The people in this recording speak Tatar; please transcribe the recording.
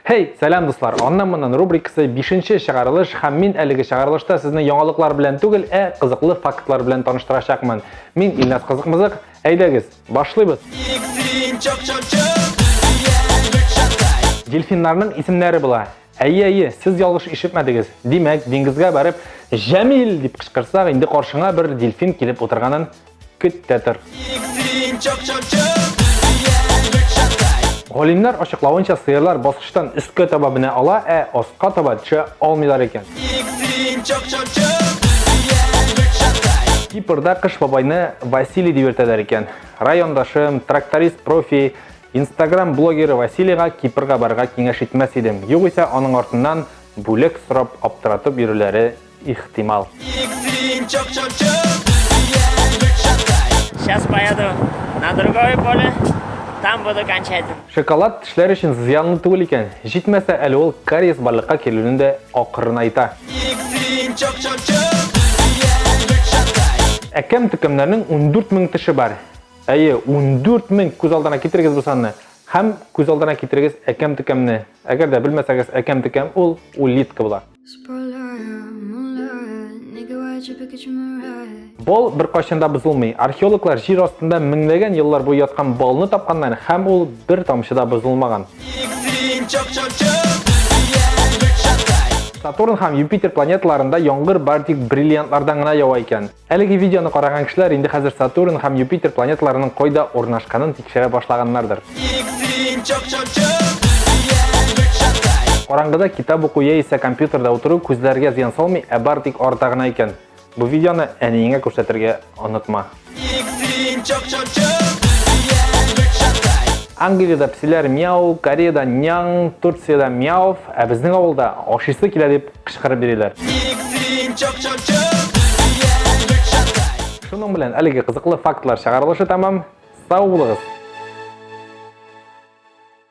Hey, selam dostlar. Ondan rubrikası 5-nji çygarylış hem min әлеге çygarylышта sizни яңалыклар белән түгел, кызыклы фактлар белән таныштырачакмын. Мин Илназ Кызыкмызык. Әйдәгез, башлыйбыз. Дельфиннарның исемнәре була. Әйе, сез ялгыш ишетмәдегез. Димәк, диңгезгә барып, "Җәмил" дип кычкырсак, инде каршыңа бер дельфин килеп утырганын көттә тор. Галимнәр ачыклавынча, сыерлар баскычтан өскә таба менә ала, астка таба төшә алмыйлар икән. Кипрда кыш бабайны Василий дип йөртәләр икән. Райондашым, тракторист профи, Instagram блогеры Василийга Кипрга барырга киңәш итмәс идем. Югыйсә аның артыннан бүлек сорап аптыратып йөрүләре ихтимал. Сейчас поеду на другое поле, там буду кончать. Шоколад тешләр өчен зыянлы түгел икән. Җитмәсә, әле ул кариес барлыкка килүен дә акырынайта. Әкәм төкемнәрнең 14 мең теше бар. 14 мең күз алдына китерегез бу санны. Һәм күз алдына китерегез әкәм төкемне. Әгәр дә белмәсәгез, әкәм төкем ул улитка була. Бал бер кайчанда бозылмый. Археологлар җир астында меңләгән еллар буе яткан балны тапканнар һәм ул бер тамчыда бозылмаган. Сатурн һәм Юпитер планеталарында яңгыр бар тик бриллиантлардан гына ява икән. Әлеге видеоны караган кешеләр инде хәзер Сатурн һәм Юпитер планеталарының кайда урнашканын тикшерә башлаганнардыр. Караңгыда китап уку яисә компьютерда утыру күзләргә зыян салмый, бар тик арта гына икән. Бу видеоны әниеңә күрсәтергә онытма. Англиядә псиләр мяу, Кореяда няң, Турциядә мяу, безнең авылда ашыйсы килә дип кычкырып бирәләр. Шуның белән әлеге кызыклы фактлар чыгарылышы тәмам. Сау булыгыз.